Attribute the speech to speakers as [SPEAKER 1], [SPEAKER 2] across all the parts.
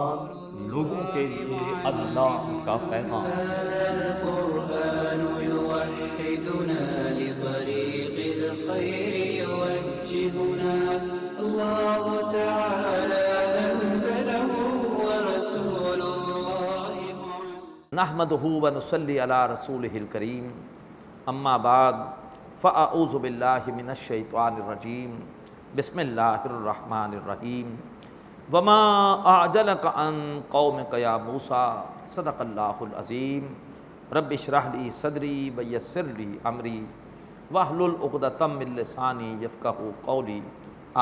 [SPEAKER 1] قرآن لوگوں کے لیے اللہ کا پیغام۔
[SPEAKER 2] القرآن يوحدنا لطريق الخير يوجهنا الله تعالى أنزله ورسول الله
[SPEAKER 3] نحمده ونصلي على رسوله الكريم اما بعد فاعوذ باللہ من الشیطان الرجیم بسم اللہ الرحمن الرحیم وما اعجلک عن قومک یا موسیٰ صدق اللہ العظیم رب اشرح لی صدری ویسر لی امری واحلل عقدۃ من لسانی یفقہوا قولی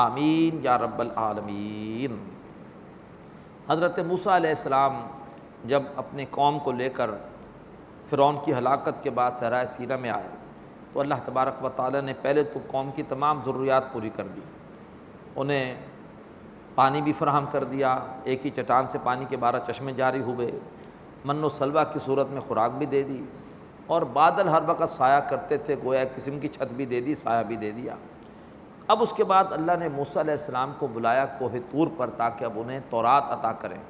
[SPEAKER 3] آمین یا رب العالمین۔ حضرت موسیٰ علیہ السلام جب اپنے قوم کو لے کر فرعون کی ہلاکت کے بعد صحرائے سینا میں آئے تو اللہ تبارک و تعالیٰ نے پہلے تو قوم کی تمام ضروریات پوری کر دی، انہیں پانی بھی فراہم کر دیا، ایک ہی چٹان سے پانی کے 12 چشمے جاری ہوئے، من و سلوہ کی صورت میں خوراک بھی دے دی، اور بادل ہر وقت سایہ کرتے تھے، گویا ایک قسم کی چھت بھی دے دی، سایہ بھی دے دیا۔ اب اس کے بعد اللہ نے موسیٰ علیہ السلام کو بلایا کوہ طور پر تاکہ اب انہیں تورات عطا کریں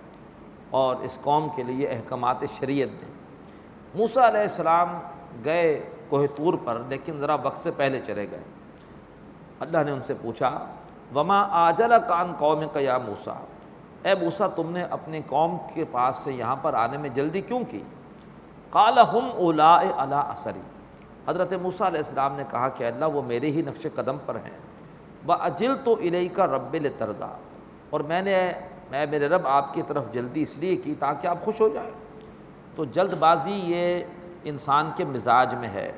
[SPEAKER 3] اور اس قوم کے لیے احکامات شریعت دیں۔ موسیٰ علیہ السلام گئے کوہ طور پر، لیکن ذرا وقت سے پہلے چلے گئے۔ اللہ نے ان سے پوچھا وما آجلک عن قومک یا موسیٰ، اے موسیٰ تم نے اپنی قوم کے پاس سے یہاں پر آنے میں جلدی کیوں کی؟ قال ہم اولاء علی اثری، حضرت موسیٰ علیہ السلام نے کہا کہ اللہ وہ میرے ہی نقش قدم پر ہیں، وَأَجِلْتُ إِلَيْكَ رَبِّ لِتَرْضَىٰ، اور میں میرے رب آپ کی طرف جلدی اس لیے کی تاکہ آپ خوش ہو جائیں۔ تو جلد بازی یہ انسان کے مزاج میں ہے،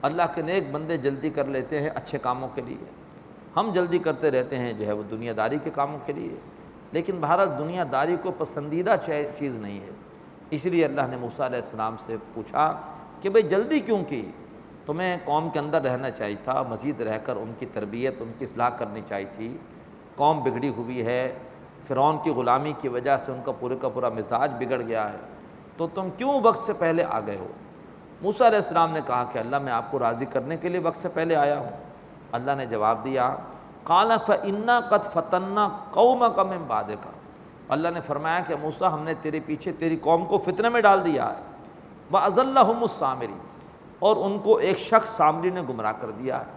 [SPEAKER 3] اللہ کے نیک بندے جلدی کر لیتے ہیں اچھے کاموں کے لیے، ہم جلدی کرتے رہتے ہیں جو ہے وہ دنیا داری کے کاموں کے لیے، لیکن بہرحال دنیا داری کو پسندیدہ چیز نہیں ہے۔ اس لیے اللہ نے موسیٰ علیہ السلام سے پوچھا کہ بھئی جلدی کیوں کی؟ تمہیں قوم کے اندر رہنا چاہیے تھا، مزید رہ کر ان کی تربیت، ان کی اصلاح کرنی چاہیے تھی۔ قوم بگڑی ہوئی ہے، فرعون کی غلامی کی وجہ سے ان کا پورا مزاج بگڑ گیا ہے، تو تم کیوں وقت سے پہلے آ گئے ہو؟ موسیٰ علیہ السلام نے کہا کہ اللہ میں آپ کو راضی کرنے کے لیے وقت سے پہلے آیا ہوں۔ اللہ نے جواب دیا قال فإنا قد فتنا قومک من بعدک، اللہ نے فرمایا کہ موسیٰ ہم نے تیرے پیچھے تیری قوم کو فتنے میں ڈال دیا ہے، وأضلهم السامری، اور ان کو ایک شخص سامری نے گمراہ کر دیا ہے۔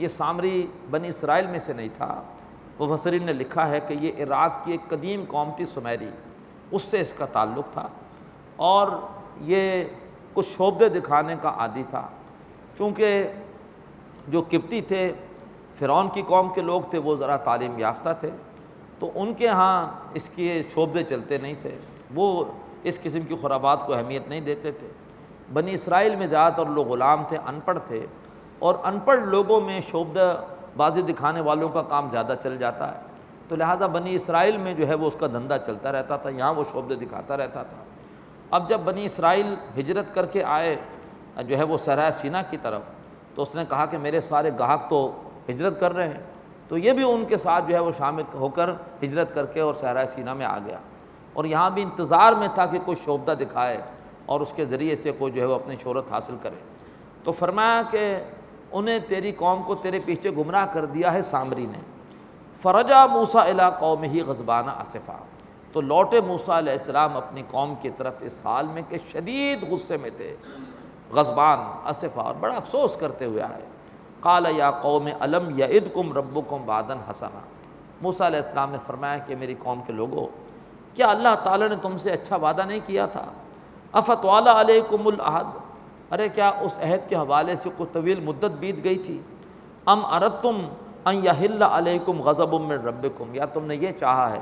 [SPEAKER 3] یہ سامری بنی اسرائیل میں سے نہیں تھا، مفسرین نے لکھا ہے کہ یہ عراق کی ایک قدیم قوم تھی سمیری، اس سے اس کا تعلق تھا، اور یہ کچھ شعبدے دکھانے کا عادی تھا، چونکہ جو قبطی تھے فرعون کی قوم کے لوگ تھے وہ ذرا تعلیم یافتہ تھے، تو ان کے ہاں اس کے شعبدے چلتے نہیں تھے، وہ اس قسم کی خرابات کو اہمیت نہیں دیتے تھے۔ بنی اسرائیل میں زیادہ تر لوگ غلام تھے، ان پڑھ تھے، اور ان پڑھ لوگوں میں شعبدہ بازی دکھانے والوں کا کام زیادہ چل جاتا ہے، تو لہٰذا بنی اسرائیل میں جو ہے وہ اس کا دھندا چلتا رہتا تھا، یہاں وہ شعبدے دکھاتا رہتا تھا۔ اب جب بنی اسرائیل ہجرت کر کے آئے جو ہے وہ صحرائے سینا کی طرف، تو اس نے کہا کہ میرے سارے گاہک تو ہجرت کر رہے ہیں، تو یہ بھی ان کے ساتھ جو ہے وہ شامل ہو کر ہجرت کر کے اور صحرائے سینا میں آ گیا، اور یہاں بھی انتظار میں تھا کہ کوئی شعبدہ دکھائے اور اس کے ذریعے سے کوئی جو ہے وہ اپنی شہرت حاصل کرے۔ تو فرمایا کہ انہیں تیری قوم کو تیرے پیچھے گمراہ کر دیا ہے سامری نے۔ فرجع موسیٰ الی قومہ غضبان اسفا، تو لوٹے موسیٰ علیہ السلام اپنی قوم کی طرف اس حال میں کہ شدید غصے میں تھے، غضبان اسفا، اور بڑا افسوس کرتے ہوئے آئے۔ قال یا قوم الم یعدکم ربکم وعدا حسنا، موسیٰ علیہ السلام نے فرمایا کہ میری قوم کے لوگوں، کیا اللہ تعالیٰ نے تم سے اچھا وعدہ نہیں کیا تھا؟ افتوال علیکم العہد، ارے کیا اس عہد کے حوالے سے کوئی طویل مدت بیت گئی تھی؟ ام اردتم ان یحل علیکم غضب من ربکم، یا تم نے یہ چاہا ہے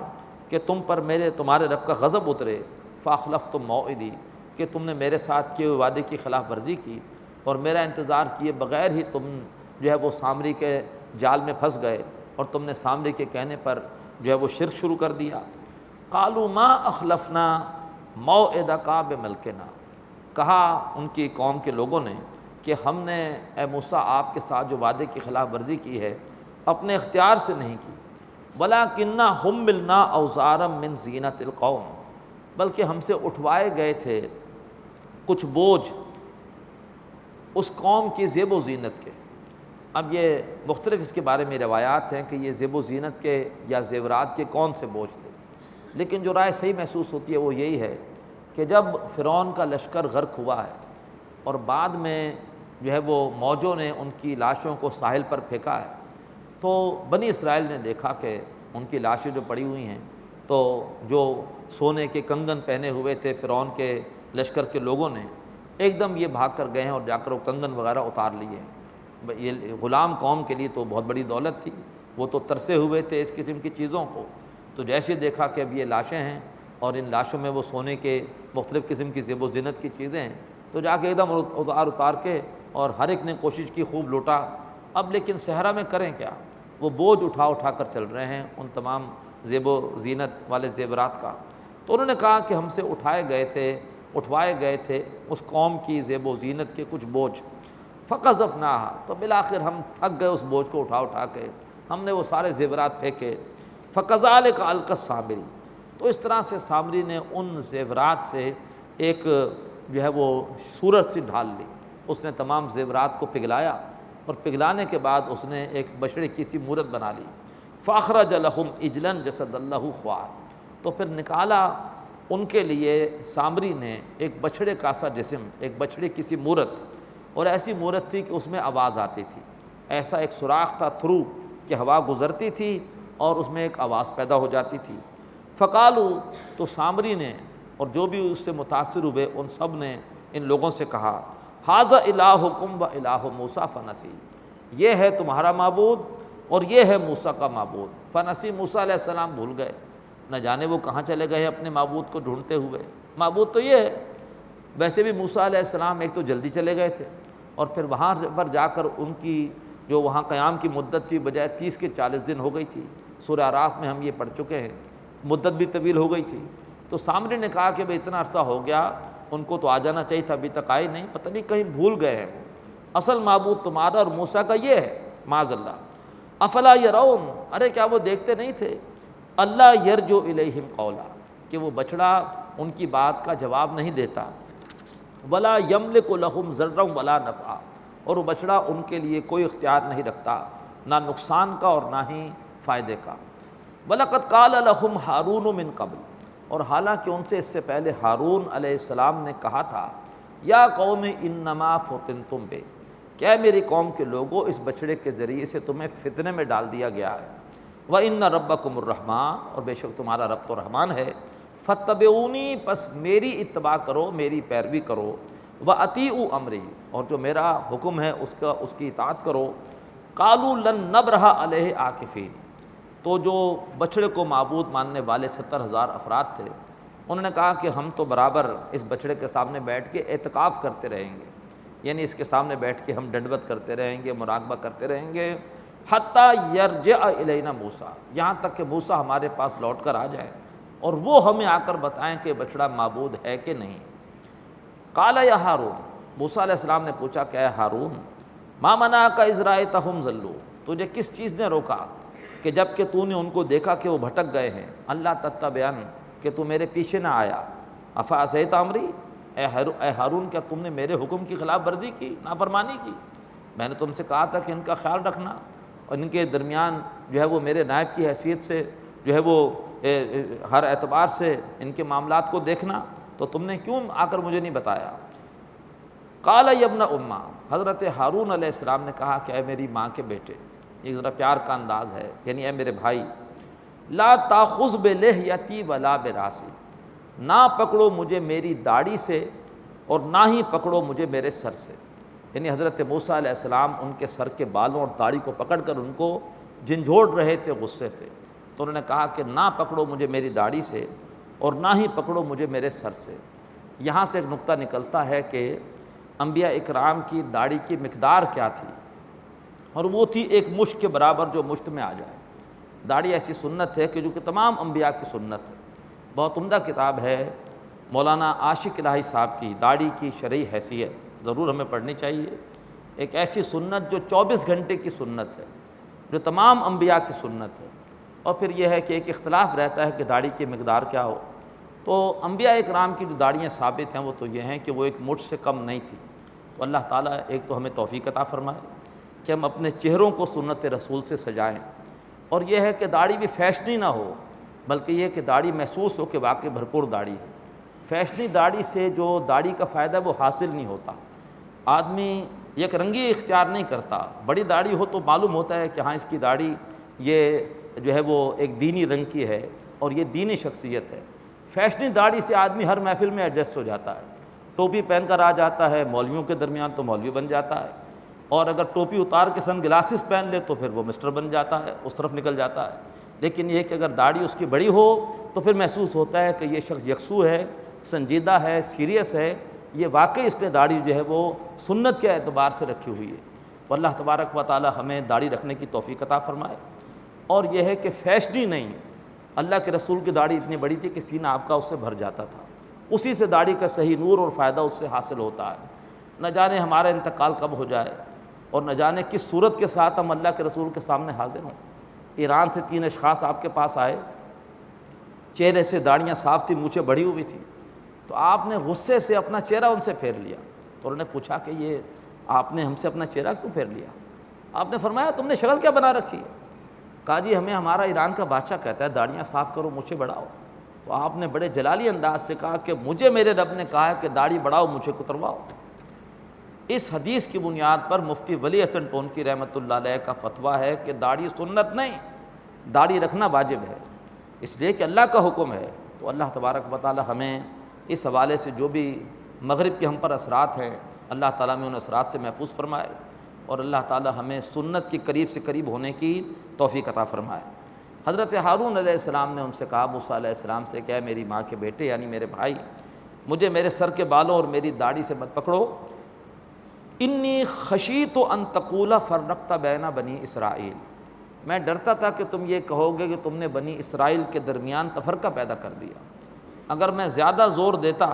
[SPEAKER 3] کہ تم پر تمہارے رب کا غضب اترے؟ فاخلفتم موعدی، کہ تم نے میرے ساتھ کیے ہوئے وعدے کی خلاف ورزی کی اور میرا انتظار کیے بغیر ہی تم جو ہے وہ سامری کے جال میں پھنس گئے، اور تم نے سامری کے کہنے پر جو ہے وہ شرک شروع کر دیا۔ قالوا ما اخلفنا موعدک بملکنا، کہا ان کی قوم کے لوگوں نے کہ ہم نے اے موسیٰ آپ کے ساتھ جو وعدے کی خلاف ورزی کی ہے اپنے اختیار سے نہیں کی، وَلَٰكِنَّا حُمِّلْنَا أَوْزَارًا مِّن زِینَةِ الْقَوْمِ، بلکہ ہم سے اٹھوائے گئے تھے کچھ بوجھ اس قوم کی زیب و زینت کے۔ اب یہ مختلف اس کے بارے میں روایات ہیں کہ یہ زیب و زینت کے یا زیورات کے کون سے بوجھ تھے، لیکن جو رائے صحیح محسوس ہوتی ہے وہ یہی ہے کہ جب فرعون کا لشکر غرق ہوا ہے اور بعد میں جو ہے وہ موجوں نے ان کی لاشوں کو ساحل پر پھینکا ہے، تو بنی اسرائیل نے دیکھا کہ ان کی لاشیں جو پڑی ہوئی ہیں، تو جو سونے کے کنگن پہنے ہوئے تھے فرعون کے لشکر کے لوگوں نے ایک دم یہ بھاگ کر گئے ہیں اور جا کر وہ کنگن وغیرہ اتار لیے ہیں۔ یہ غلام قوم کے لیے تو بہت بڑی دولت تھی، وہ تو ترسے ہوئے تھے اس قسم کی چیزوں کو، تو جیسے دیکھا کہ اب یہ لاشیں ہیں اور ان لاشوں میں وہ سونے کے مختلف قسم کی زیب و زینت کی چیزیں ہیں، تو جا کے ایک دم اتار کے اور ہر ایک نے کوشش کی، خوب لوٹا۔ اب لیکن صحرا میں کریں کیا؟ وہ بوجھ اٹھا کر چل رہے ہیں ان تمام زیب و زینت والے زیورات کا۔ تو انہوں نے کہا کہ ہم سے اٹھوائے گئے تھے اس قوم کی زیب و زینت کے کچھ بوجھ، فقذفناہا، تو بالآخر ہم تھک گئے اس بوجھ کو اٹھا کے، ہم نے وہ سارے زیورات پھینکے۔ فکذالک القی السامری، تو اس طرح سے سامری نے ان زیورات سے ایک جو ہے وہ صورت سی ڈھال لی، اس نے تمام زیورات کو پگھلایا اور پگھلانے کے بعد اس نے ایک بچڑے کی سی مورت بنا لی۔ فاخرج لہم عجلا جسد لہ خوار، تو پھر نکالا ان کے لیے سامری نے ایک بچھڑے کا سا جسم، ایک بچھڑے کی سی مورت، اور ایسی مورت تھی کہ اس میں آواز آتی تھی، ایسا ایک سوراخ تھا تھرو کہ ہوا گزرتی تھی اور اس میں ایک آواز پیدا ہو جاتی تھی۔ فقالو، تو سامری نے اور جو بھی اس سے متاثر ہوئے ان سب نے ان لوگوں سے کہا، ھذا الہکم و الہ موسیٰ فنسی، یہ ہے تمہارا معبود اور یہ ہے موسیٰ کا معبود۔ فنسی، موسیٰ علیہ السلام بھول گئے، نہ جانے وہ کہاں چلے گئے اپنے معبود کو ڈھونڈتے ہوئے۔ معبود تو یہ ہے، ویسے بھی موسیٰ علیہ السلام ایک تو جلدی چلے گئے تھے اور پھر وہاں پر جا کر ان کی جو وہاں قیام کی مدت تھی بجائے 30 کے 40 دن ہو گئی تھی، سورہ اعراف میں ہم یہ پڑھ چکے ہیں، مدت بھی طویل ہو گئی تھی۔ تو سامری نے کہا کہ بھئی اتنا عرصہ ہو گیا، ان کو تو آ جانا چاہیے تھا، ابھی تک آئے نہیں، پتہ نہیں کہیں بھول گئے ہیں، اصل معبود تمہارا اور موسیٰ کا یہ ہے، معاذ اللہ۔ افلا یرون، ارے کیا وہ دیکھتے نہیں تھے، اللہ یرجو الیہم قولا، کہ وہ بچڑا ان کی بات کا جواب نہیں دیتا، ولا یملک لہم ضرا ولا نفعا، اور وہ بچڑا ان کے لیے کوئی اختیار نہیں رکھتا، نہ نقصان کا اور نہ ہی فائدے کا۔ وَلَقَدْ قَالَ لَهُمْ ہارون من قبل، اور حالانکہ ان سے اس سے پہلے ہارون علیہ السلام نے کہا تھا، یا قوم انما فتنتم بے، کیا میری قوم کے لوگوں، اس بچڑے کے ذریعے سے تمہیں فتنے میں ڈال دیا گیا ہے۔ وَإِنَّ رَبَّكُمُ الرَّحْمَٰنُ، اور بے شک تمہارا رب تو رحمان ہے، فَاتَّبِعُونِی، پس میری اتباع کرو، میری پیروی کرو، وَأَطِیعُوا أَمْرِی، اور جو میرا حکم ہے اس کی اطاعت کرو۔ قَالُوا لَن نَبْرَحَ عَلَیہ عَاکِفِینَ، تو جو بچڑے کو معبود ماننے والے 70,000 افراد تھے، انہوں نے کہا کہ ہم تو برابر اس بچڑے کے سامنے بیٹھ کے اعتکاف کرتے رہیں گے، یعنی اس کے سامنے بیٹھ کے ہم ڈنڈوت کرتے رہیں گے، مراقبہ کرتے رہیں گے، حتیٰ یرجع الینا موسیٰ، یہاں تک کہ موسیٰ ہمارے پاس لوٹ کر آ جائے اور وہ ہمیں آ کر بتائیں کہ بچڑا معبود ہے کہ نہیں۔ قال یا ہارون، موسیٰ علیہ السلام نے پوچھا کہ اے ہارون، ما منعک اذ رأیتہم ضلوا، تجھے کس چیز نے روکا کہ جب کہ تو نے ان کو دیکھا کہ وہ بھٹک گئے ہیں، اللہ تتبعن، کہ تو میرے پیچھے نہ آیا، افعصیت امری، اے ہارون کیا تم نے میرے حکم کی خلاف ورزی کی، نافرمانی کی؟ میں نے تم سے کہا تھا کہ ان کا خیال رکھنا اور ان کے درمیان جو ہے وہ میرے نائب کی حیثیت سے جو ہے وہ ہر اعتبار سے ان کے معاملات کو دیکھنا، تو تم نے کیوں آ کر مجھے نہیں بتایا؟ قال یا ابن امہ، حضرت ہارون علیہ السلام نے کہا کہ اے میری ماں کے بیٹے، ایک ذرا پیار کا انداز ہے، یعنی اے میرے بھائی، لا تاخذ بلحیتی ولا براسی، نہ پکڑو مجھے میری داڑھی سے اور نہ ہی پکڑو مجھے میرے سر سے، یعنی حضرت موسیٰ علیہ السلام ان کے سر کے بالوں اور داڑھی کو پکڑ کر ان کو جھنجھوڑ رہے تھے غصے سے، تو انہوں نے کہا کہ نہ پکڑو مجھے میری داڑھی سے اور نہ ہی پکڑو مجھے میرے سر سے۔ یہاں سے ایک نقطہ نکلتا ہے کہ انبیاء اکرام کی داڑھی کی مقدار کیا تھی، اور وہ تھی ایک مشت کے برابر جو مشت میں آ جائے۔ داڑھی ایسی سنت ہے کہ جو کہ تمام انبیاء کی سنت ہے۔ بہت عمدہ کتاب ہے مولانا عاشق الہی صاحب کی داڑھی کی شرعی حیثیت، ضرور ہمیں پڑھنی چاہیے۔ ایک ایسی سنت جو 24 گھنٹے کی سنت ہے، جو تمام انبیاء کی سنت ہے، اور پھر یہ ہے کہ ایک اختلاف رہتا ہے کہ داڑھی کی مقدار کیا ہو۔ تو انبیاء اکرام کی جو داڑیاں ثابت ہیں وہ تو یہ ہیں کہ وہ ایک مٹھ سے کم نہیں تھی۔ تو اللہ تعالیٰ ایک تو ہمیں توفیق عطا فرمائے کہ ہم اپنے چہروں کو سنت رسول سے سجائیں، اور یہ ہے کہ داڑھی بھی فیشنی نہ ہو، بلکہ یہ کہ داڑھی محسوس ہو کہ واقعی بھرپور داڑھی ہے۔ فیشنی داڑھی سے جو داڑھی کا فائدہ وہ حاصل نہیں ہوتا، آدمی یک رنگی اختیار نہیں کرتا۔ بڑی داڑھی ہو تو معلوم ہوتا ہے کہ ہاں اس کی داڑھی یہ جو ہے وہ ایک دینی رنگ کی ہے اور یہ دینی شخصیت ہے۔ فیشنی داڑھی سے آدمی ہر محفل میں ایڈجسٹ ہو جاتا ہے، ٹوپی پہن کر آ جاتا ہے مولویوں کے درمیان تو مولوی بن جاتا ہے، اور اگر ٹوپی اتار کے سن گلاسز پہن لے تو پھر وہ مسٹر بن جاتا ہے، اس طرف نکل جاتا ہے۔ لیکن یہ کہ اگر داڑھی اس کی بڑی ہو تو پھر محسوس ہوتا ہے کہ یہ شخص یکسو ہے، سنجیدہ ہے، سیریس ہے، یہ واقعی اس نے داڑھی جو ہے وہ سنت کے اعتبار سے رکھی ہوئی ہے۔ تو اللہ تبارک و تعالی ہمیں داڑھی رکھنے کی توفیق عطا فرمائے۔ اور یہ ہے کہ فیشنی نہیں، اللہ کے رسول کی داڑھی اتنی بڑی تھی کہ سینہ آپ کا اس سے بھر جاتا تھا، اسی سے داڑھی کا صحیح نور اور فائدہ اس سے حاصل ہوتا ہے۔ نہ جانے ہمارا انتقال کب ہو جائے اور نہ جانے کس صورت کے ساتھ ہم اللہ کے رسول کے سامنے حاضر ہوں۔ ایران سے 3 اشخاص آپ کے پاس آئے، چہرے سے داڑھیاں صاف تھی، مونچھیں بڑھی ہوئی تھی، تو آپ نے غصے سے اپنا چہرہ ان سے پھیر لیا۔ تو انہوں نے پوچھا کہ یہ آپ نے ہم سے اپنا چہرہ کیوں پھیر لیا؟ آپ نے فرمایا تم نے شکل کیا بنا رکھی ہے؟ کہا جی ہمیں ہمارا ایران کا بادشاہ کہتا ہے داڑھیاں صاف کرو، مونچھیں بڑھاؤ۔ تو آپ نے بڑے جلالی انداز سے کہا کہ مجھے میرے رب نے کہا ہے کہ داڑھی بڑھاؤ، مونچھیں کترواؤ۔ اس حدیث کی بنیاد پر مفتی ولی حسن ٹونکی رحمۃ اللہ علیہ کا فتویٰ ہے کہ داڑھی سنت نہیں، داڑھی رکھنا واجب ہے، اس لیے کہ اللہ کا حکم ہے۔ تو اللہ تبارک و تعالی ہمیں اس حوالے سے جو بھی مغرب کے ہم پر اثرات ہیں، اللہ تعالیٰ میں ان اثرات سے محفوظ فرمائے، اور اللہ تعالیٰ ہمیں سنت کے قریب سے قریب ہونے کی توفیق عطا فرمائے۔ حضرت ہارون علیہ السلام نے ان سے کہا موسیٰ علیہ السلام سے کہ اے میری ماں کے بیٹے یعنی میرے بھائی، مجھے میرے سر کے بالوں اور میری داڑھی سے مت پکڑو، انی خشیت ان تقول فرقت بین بنی اسرائیل، میں ڈرتا تھا کہ تم یہ کہو گے کہ تم نے بنی اسرائیل کے درمیان تفرقہ پیدا کر دیا۔ اگر میں زیادہ زور دیتا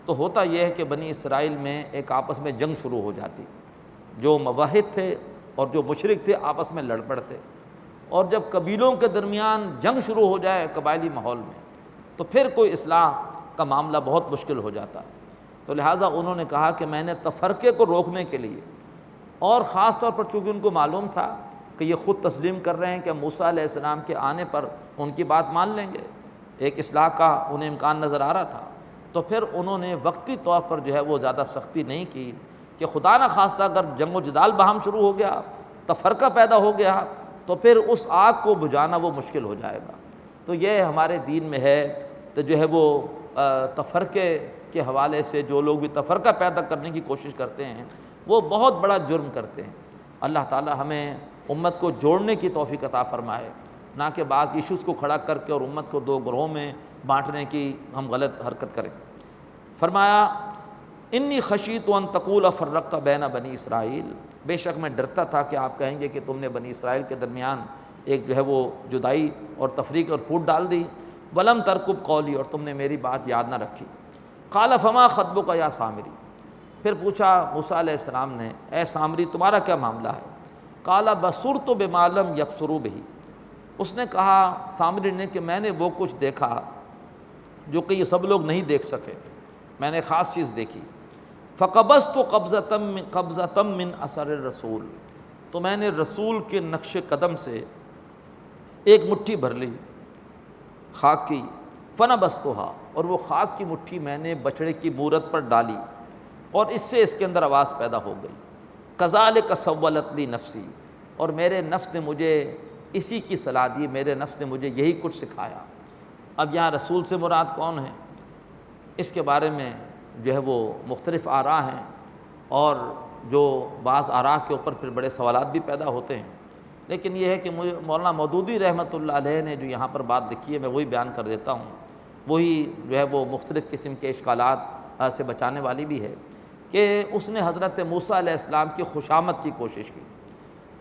[SPEAKER 3] تو ہوتا یہ ہے کہ بنی اسرائیل میں ایک آپس میں جنگ شروع ہو جاتی، جو موحد تھے اور جو مشرک تھے آپس میں لڑ پڑتے، اور جب قبیلوں کے درمیان جنگ شروع ہو جائے قبائلی ماحول میں تو پھر کوئی اصلاح کا معاملہ بہت مشکل ہو جاتا ہے۔ تو لہٰذا انہوں نے کہا کہ میں نے تفرقے کو روکنے کے لیے، اور خاص طور پر چونکہ ان کو معلوم تھا کہ یہ خود تسلیم کر رہے ہیں کہ موسیٰ علیہ السلام کے آنے پر ان کی بات مان لیں گے، ایک اصلاح کا انہیں امکان نظر آ رہا تھا، تو پھر انہوں نے وقتی طور پر جو ہے وہ زیادہ سختی نہیں کی کہ خدا نہ خواستہ اگر جنگ و جدال باہم شروع ہو گیا، تفرقہ پیدا ہو گیا، تو پھر اس آگ کو بجھانا وہ مشکل ہو جائے گا۔ تو یہ ہمارے دین میں ہے تو جو ہے وہ تفرقے کے حوالے سے جو لوگ بھی تفرقہ پیدا کرنے کی کوشش کرتے ہیں وہ بہت بڑا جرم کرتے ہیں۔ اللہ تعالی ہمیں امت کو جوڑنے کی توفیق عطا فرمائے، نہ کہ بعض ایشوز کو کھڑا کر کے اور امت کو 2 گروہوں میں بانٹنے کی ہم غلط حرکت کریں۔ فرمایا انی خشیت ان تقول فرقت بین بنی اسرائیل، بے شک میں ڈرتا تھا کہ آپ کہیں گے کہ تم نے بنی اسرائیل کے درمیان ایک جو ہے وہ جدائی اور تفریق اور پھوٹ ڈال دی، ولم ترکب قولی، اور تم نے میری بات یاد نہ رکھی۔ قال فما خطبک یا سامری، پھر پوچھا موسیٰ علیہ السلام نے اے سامری تمہارا کیا معاملہ ہے؟ قال بصرت بما لم یبصروا بہ، اس نے کہا سامری نے کہ میں نے وہ کچھ دیکھا جو کہ یہ سب لوگ نہیں دیکھ سکے، میں نے خاص چیز دیکھی۔ فقبضت قبضۃ من اثر الرسول، تو میں نے رسول کے نقش قدم سے ایک مٹھی بھر لی خاک کی، فنبذتھا، اور وہ خاک کی مٹھی میں نے بچڑے کی مورت پر ڈالی اور اس سے اس کے اندر آواز پیدا ہو گئی۔ کذالک سولت لی نفسی، اور میرے نفس نے مجھے اسی کی صلاح دی، میرے نفس نے مجھے یہی کچھ سکھایا۔ اب یہاں رسول سے مراد کون ہے اس کے بارے میں جو ہے وہ مختلف آراء ہیں، اور جو بعض آراء کے اوپر پھر بڑے سوالات بھی پیدا ہوتے ہیں، لیکن یہ ہے کہ مجھے مولانا مودودی رحمۃ اللہ علیہ نے جو یہاں پر بات لکھی ہے میں وہی بیان کر دیتا ہوں، وہی جو ہے وہ مختلف قسم کے اشکالات سے بچانے والی بھی ہے، کہ اس نے حضرت موسیٰ علیہ السلام کی خوشامد کی کوشش کی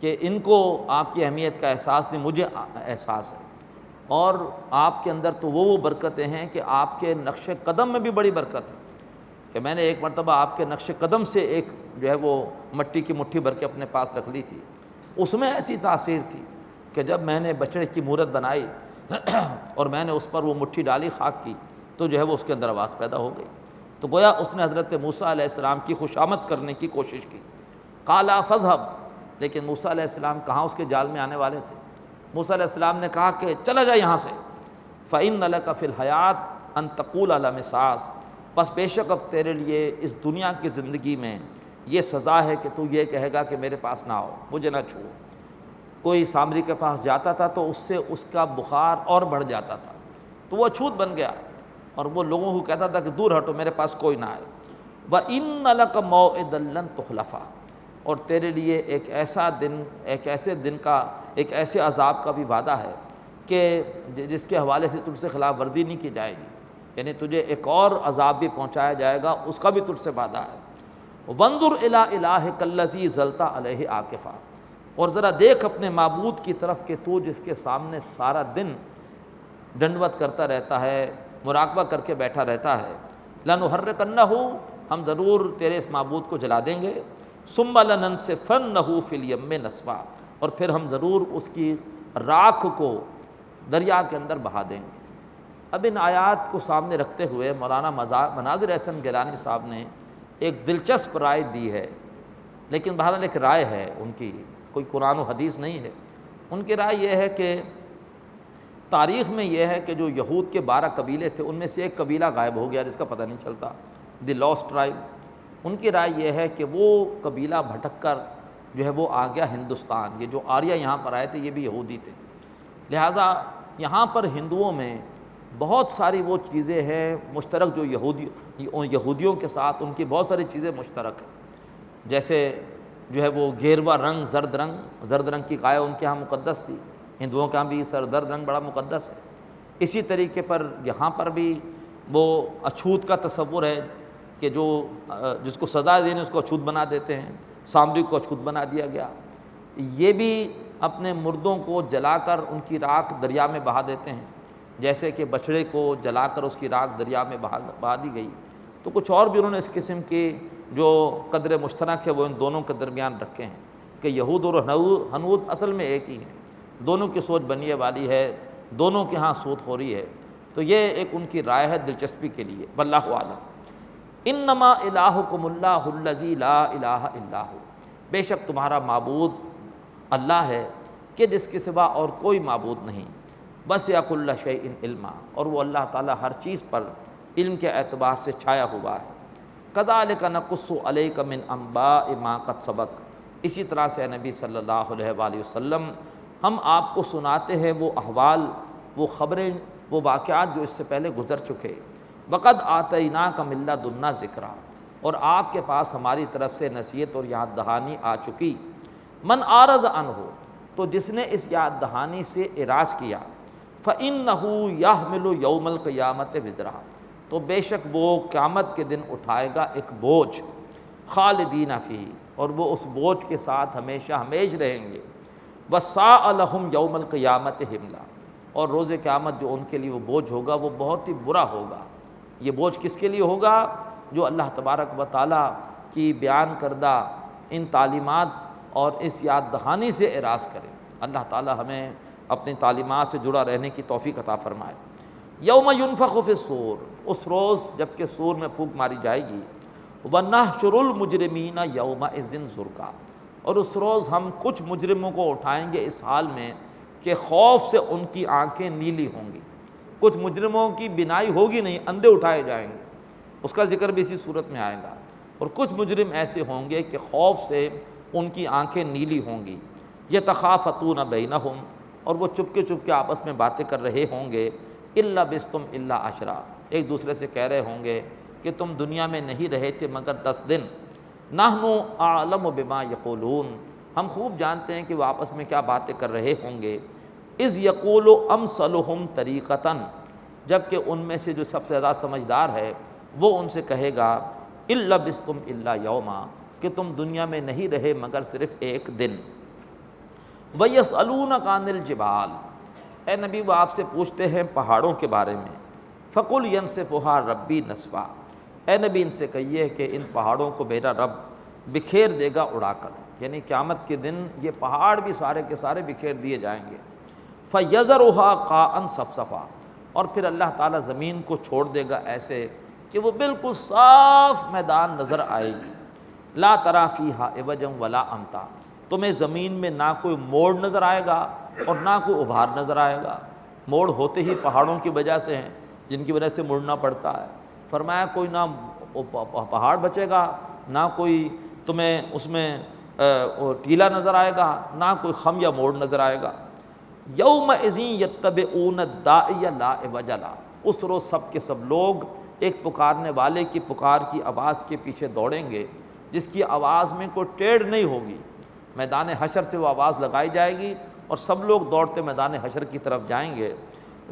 [SPEAKER 3] کہ ان کو آپ کی اہمیت کا احساس نہیں، مجھے احساس ہے، اور آپ کے اندر تو وہ برکتیں ہیں کہ آپ کے نقش قدم میں بھی بڑی برکت ہے، کہ میں نے ایک مرتبہ آپ کے نقش قدم سے ایک جو ہے وہ مٹی کی مٹھی بھر کے اپنے پاس رکھ لی تھی، اس میں ایسی تاثیر تھی کہ جب میں نے بچڑے کی مورت بنائی اور میں نے اس پر وہ مٹھی ڈالی خاک کی تو جو ہے وہ اس کے اندر آواز پیدا ہو گئی۔ تو گویا اس نے حضرت موسیٰ علیہ السلام کی خوشامد کرنے کی کوشش کی۔ قالا فاذهب، لیکن موسیٰ علیہ السلام کہاں اس کے جال میں آنے والے تھے۔ موسیٰ علیہ السلام نے کہا کہ چلا جا یہاں سے، فَإِنَّ لَكَ فِي الْحَيَاةِ أَن تَقُولَ لَمْ مِسَاس، بس بے شک اب تیرے لیے اس دنیا کی زندگی میں یہ سزا ہے کہ تو یہ کہے گا کہ میرے پاس نہ آؤ، مجھے نہ چھو۔ کوئی سامری کے پاس جاتا تھا تو اس سے اس کا بخار اور بڑھ جاتا تھا، تو وہ اچھوت بن گیا اور وہ لوگوں کو کہتا تھا کہ دور ہٹو، میرے پاس کوئی نہ آئے۔ وَإِنَّ لَكَ مَوْعِدًا لَن تُخْلَفَهُ، اور تیرے لیے ایک ایسا دن، ایک ایسے دن کا، ایک ایسے عذاب کا بھی وعدہ ہے کہ جس کے حوالے سے تجھ سے خلاف ورزی نہیں کی جائے گی، یعنی تجھے ایک اور عذاب بھی پہنچایا جائے گا، اس کا بھی تجھ سے وعدہ ہے۔ وَانظُرْ إِلَىٰ إِلَٰهِكَ الَّذِي ظَلْتَ عَلَيْهِ عَاكِفًا، اور ذرا دیکھ اپنے معبود کی طرف کہ تو جس کے سامنے سارا دن ڈنڈوت کرتا رہتا ہے، مراقبہ کر کے بیٹھا رہتا ہے۔ لَنُحَرِّقَنَّهُ، ہم ضرور تیرے اس معبود کو جلا دیں گے۔ ثُمَّ لَنَنسِفَنَّهُ فِي الْيَمِّ نَسْفًا، اور پھر ہم ضرور اس کی راکھ کو دریا کے اندر بہا دیں گے۔ اب ان آیات کو سامنے رکھتے ہوئے مولانا مناظر احسن گیلانی صاحب نے ایک دلچسپ رائے دی ہے، لیکن بہرحال ایک رائے ہے ان کی، کوئی قرآن و حدیث نہیں ہے۔ ان کی رائے یہ ہے کہ تاریخ میں یہ ہے کہ جو یہود کے 12 قبیلے تھے ان میں سے ایک قبیلہ غائب ہو گیا جس کا پتہ نہیں چلتا، دی لاسٹ ٹرائب۔ ان کی رائے یہ ہے کہ وہ قبیلہ بھٹک کر جو ہے وہ آ گیا ہندوستان، یہ جو آریہ یہاں پر آئے تھے یہ بھی یہودی تھے، لہٰذا یہاں پر ہندوؤں میں بہت ساری وہ چیزیں ہیں مشترک جو یہودیوں کے ساتھ ان کی بہت ساری چیزیں مشترک ہیں، جیسے جو ہے وہ گیروا رنگ، زرد رنگ کی گائے ان کے ہاں مقدس تھی، ہندوؤں کے ہاں بھی زرد رنگ بڑا مقدس ہے۔ اسی طریقے پر یہاں پر بھی وہ اچھوت کا تصور ہے کہ جس کو سزا دینے اس کو اچھوت بنا دیتے ہیں، سامری کو اچھوت بنا دیا گیا۔ یہ بھی اپنے مردوں کو جلا کر ان کی راکھ دریا میں بہا دیتے ہیں، جیسے کہ بچھڑے کو جلا کر اس کی راکھ دریا میں بہا دی گئی۔ تو کچھ اور بھی انہوں نے اس قسم کی جو قدر مشترک ہے وہ ان دونوں کے درمیان رکھے ہیں کہ یہود اور ہنود اصل میں ایک ہی ہیں، دونوں کی سوچ بنیے والی ہے، دونوں کے ہاں سود خوری ہے۔ تو یہ ایک ان کی رائے ہے دلچسپی کے لیے، واللہ عالم۔ انما الہکم اللہ الذی لا الہ الا ہو، بے شک تمہارا معبود اللہ ہے کہ جس کے سوا اور کوئی معبود نہیں۔ وسع کل شیء علما، اور وہ اللہ تعالیٰ ہر چیز پر علم کے اعتبار سے چھایا ہوا ہے۔ کذالک نقص علیک من انباء ما قد سبق، اسی طرح سے نبی صلی اللہ علیہ وآلہ وسلم ہم آپ کو سناتے ہیں وہ احوال، وہ خبریں، وہ واقعات جو اس سے پہلے گزر چکے۔ وقد آتیناک من لدنا ذکرا، اور آپ کے پاس ہماری طرف سے نصیحت اور یاد دہانی آ چکی۔ من اعرض عنہ، تو جس نے اس یاد دہانی سے اعراض کیا، فإنہ یحمل یوم القیامت وزرا، تو بے شک وہ قیامت کے دن اٹھائے گا ایک بوجھ، خالدین فیہ، اور وہ اس بوجھ کے ساتھ ہمیشہ ہمیش رہیں گے۔ وساء لہم یوم القیامت حملا، اور روز قیامت جو ان کے لیے وہ بوجھ ہوگا وہ بہت ہی برا ہوگا۔ یہ بوجھ کس کے لیے ہوگا؟ جو اللہ تبارک و تعالیٰ کی بیان کردہ ان تعلیمات اور اس یاد دہانی سے اعراض کرے۔ اللہ تعالیٰ ہمیں اپنی تعلیمات سے جڑا رہنے کی توفیق عطا فرمائے۔ یوم ینفخ فی الصور، اس روز جب کہ صور میں پھونک ماری جائے گی۔ وَنَحْشُرُ الْمُجْرِمِينَ يَوْمَئِذٍ زُرْقًا، اور اس روز ہم کچھ مجرموں کو اٹھائیں گے اس حال میں کہ خوف سے ان کی آنکھیں نیلی ہوں گی۔ کچھ مجرموں کی بینائی ہوگی نہیں، اندھے اٹھائے جائیں گے، اس کا ذکر بھی اسی صورت میں آئے گا۔ اور کچھ مجرم ایسے ہوں گے کہ خوف سے ان کی آنکھیں نیلی ہوں گی۔ یتخافتون بینہم، اور وہ چپ کے آپس میں باتیں کر رہے ہوں گے۔ الا بستم الا عشرا، ایک دوسرے سے کہہ رہے ہوں گے کہ تم دنیا میں نہیں رہے تھے مگر 10 دن۔ نحن اعلم بما یقولون، ہم خوب جانتے ہیں کہ وہ آپس میں کیا باتیں کر رہے ہوں گے۔ اذ یقول امثلہم طریقۃ، جب کہ ان میں سے جو سب سے زیادہ سمجھدار ہے وہ ان سے کہے گا الا بستم الا یوما، کہ تم دنیا میں نہیں رہے مگر صرف ایک دن۔ وَيَسْأَلُونَكَ عَنِ الْجِبَالِ، اے نبی وہ آپ سے پوچھتے ہیں پہاڑوں کے بارے میں۔ فَقُلْ يَنسِفُهَا رَبِّي نَسْفًا، اے نبی ان سے کہیے کہ ان پہاڑوں کو میرا رب بکھیر دے گا اڑا کر، یعنی قیامت کے دن یہ پہاڑ بھی سارے کے سارے بکھیر دیے جائیں گے۔ فَيَذَرُهَا قَاعًا صَفْصَفًا، اور پھر اللہ تعالیٰ زمین کو چھوڑ دے گا ایسے کہ وہ بالکل صاف میدان نظر آئے گی۔ لا تری فیہا عوجا ولا امتا، تمہیں زمین میں نہ کوئی موڑ نظر آئے گا اور نہ کوئی ابھار نظر آئے گا۔ موڑ ہوتے ہی پہاڑوں کی وجہ سے ہیں جن کی وجہ سے مڑنا پڑتا ہے۔ فرمایا کوئی نہ پہاڑ بچے گا، نہ کوئی تمہیں اس میں ٹیلا نظر آئے گا، نہ کوئی خم یا موڑ نظر آئے گا۔ یومئذ یتبعون الداعی لا عوج لہ، اس روز سب کے سب لوگ ایک پکارنے والے کی پکار کی آواز کے پیچھے دوڑیں گے جس کی آواز میں کوئی ٹیڑھ نہیں ہوگی۔ میدان حشر سے وہ آواز لگائی جائے گی اور سب لوگ دوڑتے میدان حشر کی طرف جائیں گے۔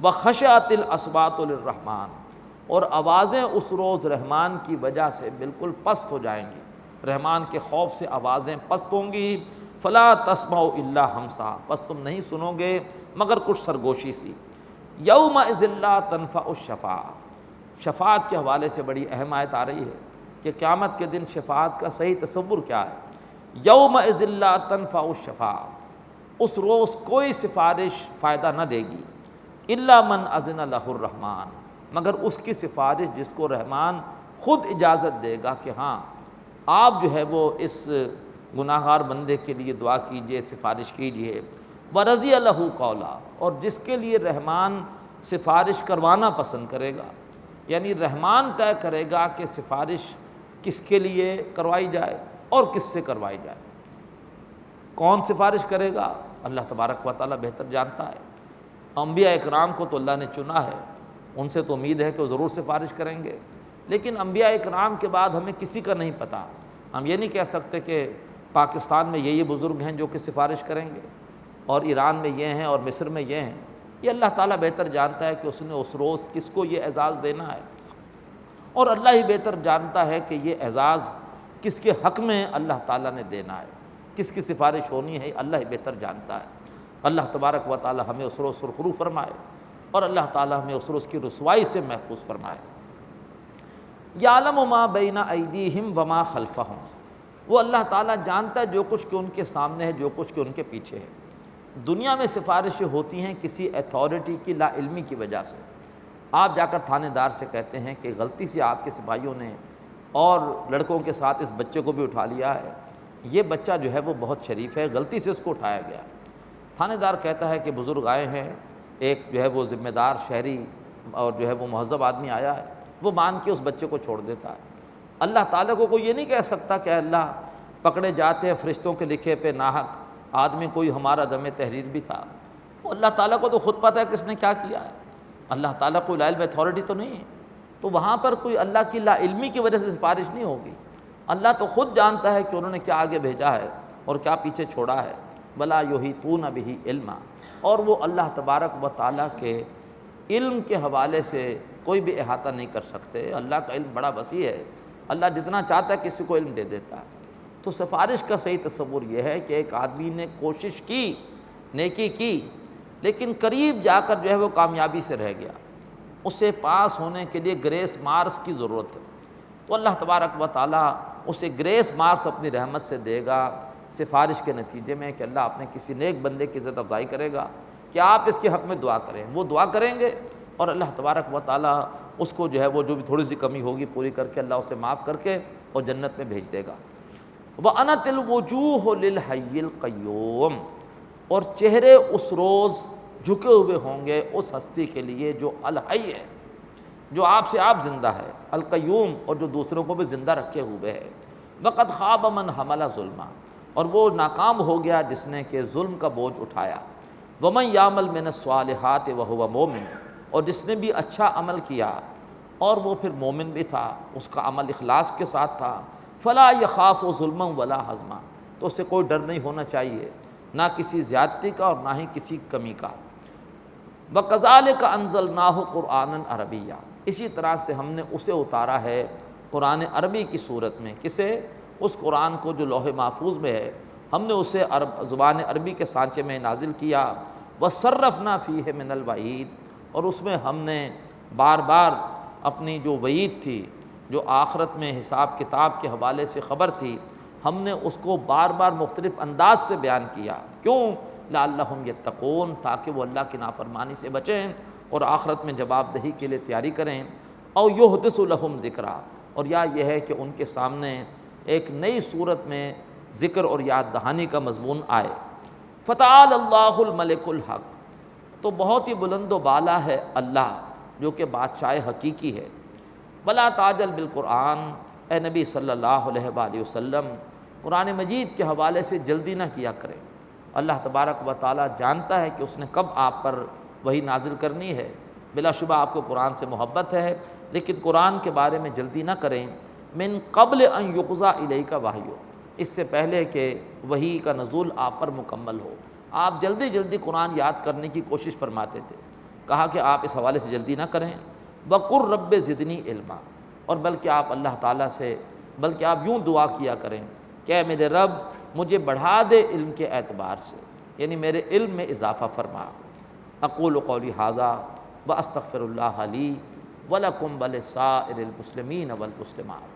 [SPEAKER 3] وخشعت الاصوات للرحمن، اور آوازیں اس روز رحمان کی وجہ سے بالکل پست ہو جائیں گی، رحمان کے خوف سے آوازیں پست ہوں گی۔ فلا تسمعوا الا ہمسا، بس تم نہیں سنو گے مگر کچھ سرگوشی سی۔ یومئذ لا تنفع الشفاعہ، شفاعت کے حوالے سے بڑی اہم آیت آ رہی ہے کہ قیامت کے دن شفاعت کا صحیح تصور کیا ہے۔ یومئذ لا تنفع الشفاعہ، اس روز کوئی سفارش فائدہ نہ دے گی، الا من اذن لہ الرحمن، مگر اس کی سفارش جس کو رحمان خود اجازت دے گا کہ ہاں آپ جو ہے وہ اس گناہگار بندے کے لیے دعا کیجئے، سفارش کیجئے۔ ورضی لہ قولا، اور جس کے لیے رحمان سفارش کروانا پسند کرے گا، یعنی رحمان طے کرے گا کہ سفارش کس کے لیے کروائی جائے اور کس سے کروائی جائے۔ کون سفارش کرے گا؟ اللہ تبارک و تعالیٰ بہتر جانتا ہے۔ انبیاء اکرام کو تو اللہ نے چنا ہے، ان سے تو امید ہے کہ وہ ضرور سفارش کریں گے، لیکن انبیاء اکرام کے بعد ہمیں کسی کا نہیں پتہ۔ ہم یہ نہیں کہہ سکتے کہ پاکستان میں یہ بزرگ ہیں جو کہ سفارش کریں گے، اور ایران میں یہ ہیں اور مصر میں یہ ہیں۔ یہ اللہ تعالیٰ بہتر جانتا ہے کہ اس نے اس روز کس کو یہ اعزاز دینا ہے، اور اللہ ہی بہتر جانتا ہے کہ یہ اعزاز کس کے حق میں اللہ تعالیٰ نے دینا ہے، کس کی سفارش ہونی ہے، اللہ ہی بہتر جانتا ہے۔ اللہ تبارک و تعالیٰ ہمیں اس روز سرخرو فرمائے، اور اللہ تعالیٰ ہمیں اس روز کی رسوائی سے محفوظ فرمائے۔ یعلم ما بین ایدیہم وما خلفہم، وہ اللہ تعالیٰ جانتا ہے جو کچھ کہ ان کے سامنے ہے، جو کچھ کہ ان کے پیچھے ہے۔ دنیا میں سفارشیں ہوتی ہیں کسی اتھارٹی کی لا علمی کی وجہ سے۔ آپ جا کر تھانے دار سے کہتے ہیں کہ غلطی سے آپ کے سپاہیوں نے اور لڑکوں کے ساتھ اس بچے کو بھی اٹھا لیا ہے، یہ بچہ جو ہے وہ بہت شریف ہے، غلطی سے اس کو اٹھایا گیا۔ تھانے دار کہتا ہے کہ بزرگ آئے ہیں، ایک جو ہے وہ ذمہ دار شہری اور جو ہے وہ مہذب آدمی آیا ہے، وہ مان کے اس بچے کو چھوڑ دیتا ہے۔ اللہ تعالیٰ کو کوئی یہ نہیں کہہ سکتا کہ اللہ پکڑے جاتے ہیں فرشتوں کے لکھے پہ ناحق آدمی کوئی ہمارا دم تحریر بھی تھا۔ وہ اللہ تعالیٰ کو تو خود پتہ ہے کس نے کیا کیا ہے، اللہ تعالیٰ کوئی لا علم اتھارٹی تو نہیں ہے، تو وہاں پر کوئی اللہ کی لا علمی کی وجہ سے سفارش نہیں ہوگی۔ اللہ تو خود جانتا ہے کہ انہوں نے کیا آگے بھیجا ہے اور کیا پیچھے چھوڑا ہے۔ ولا یحیطون بہ علما، اور وہ اللہ تبارک و تعالیٰ کے علم کے حوالے سے کوئی بھی احاطہ نہیں کر سکتے۔ اللہ کا علم بڑا وسیع ہے، اللہ جتنا چاہتا ہے کسی کو علم دے دیتا ہے۔ تو سفارش کا صحیح تصور یہ ہے کہ ایک آدمی نے کوشش کی، نیکی کی، لیکن قریب جا کر جو ہے وہ کامیابی سے رہ گیا، اسے پاس ہونے کے لیے گریس مارکس کی ضرورت ہے، تو اللہ تبارک و تعالیٰ اسے گریس مارکس اپنی رحمت سے دے گا سفارش کے نتیجے میں، کہ اللہ اپنے کسی نیک بندے کی عزت افزائی کرے گا کہ آپ اس کے حق میں دعا کریں، وہ دعا کریں گے اور اللہ تبارک و تعالیٰ اس کو جو ہے وہ جو بھی تھوڑی سی کمی ہوگی پوری کر کے اللہ اسے معاف کر کے اور جنت میں بھیج دے گا۔ وَأَنَتِ الْوُجُوهُ لِلْحَيِّ الْقَيُّومِ، اور چہرے اس روز جھکے ہوئے ہوں گے اس ہستی کے لیے جو الحی ہے، جو آپ سے آپ زندہ ہے، القیوم، اور جو دوسروں کو بھی زندہ رکھے ہوئے ہے۔ وَقَدْ خَابَ مَنْ حَمَلَ ظُلْمًا، اور وہ ناکام ہو گیا جس نے کہ ظلم کا بوجھ اٹھایا۔ وَمَنْ يَعْمَلْ مِنَ الصَّالِحَاتِ وَهُوَ مُؤْمِنٌ، اور جس نے بھی اچھا عمل کیا اور وہ پھر مومن بھی تھا، اس کا عمل اخلاص کے ساتھ تھا، فلا یخاف ظلما ولا ہضما، تو اس سے کوئی ڈر نہیں ہونا چاہیے، نہ کسی زیادتی کا اور نہ ہی کسی کمی کا۔ وَكَذَلِكَ أَنزَلْنَاهُ قُرْآنًا عَرَبِيًّا، اسی طرح سے ہم نے اسے اتارا ہے قرآن عربی کی صورت میں۔ کسے؟ اس قرآن کو جو لوح محفوظ میں ہے، ہم نے اسے زبان عربی کے سانچے میں نازل کیا۔ وَصَرَّفْنَا فِيهِ مِنَ الْوَعِيدِ، اور اس میں ہم نے بار بار اپنی جو وعید تھی، جو آخرت میں حساب کتاب کے حوالے سے خبر تھی، ہم نے اس کو بار بار مختلف انداز سے بیان کیا۔ کیوں؟ لعلہم یتقون، تاکہ وہ اللہ کی نافرمانی سے بچیں اور آخرت میں جواب دہی کے لیے تیاری کریں۔ او یحدث لہم ذکرا، اور یا یہ ہے کہ ان کے سامنے ایک نئی صورت میں ذکر اور یاد دہانی کا مضمون آئے۔ فتعال اللہ الملک الحق، تو بہت ہی بلند و بالا ہے اللہ جو کہ بادشاہ حقیقی ہے۔ بلا تاجل بالقرآن، اے نبی صلی اللہ علیہ وآلہ وسلم قرآن مجید کے حوالے سے جلدی نہ کیا کریں۔ اللہ تبارک و تعالیٰ جانتا ہے کہ اس نے کب آپ پر وحی نازل کرنی ہے، بلا شبہ آپ کو قرآن سے محبت ہے، لیکن قرآن کے بارے میں جلدی نہ کریں۔ من قبل ان یقضی الیک وحی، اس سے پہلے کہ وحی کا نزول آپ پر مکمل ہو۔ آپ جلدی جلدی قرآن یاد کرنے کی کوشش فرماتے تھے، کہا کہ آپ اس حوالے سے جلدی نہ کریں۔ وقر رب زدنی علما، اور بلکہ آپ اللہ تعالیٰ سے بلکہ آپ یوں دعا کیا کریں کہ اے میرے رب مجھے بڑھا دے علم کے اعتبار سے، یعنی میرے علم میں اضافہ فرما۔ اقول قولی ھذا واستغفر اللہ لی ولکم ولسائر المسلمین والمسلمات۔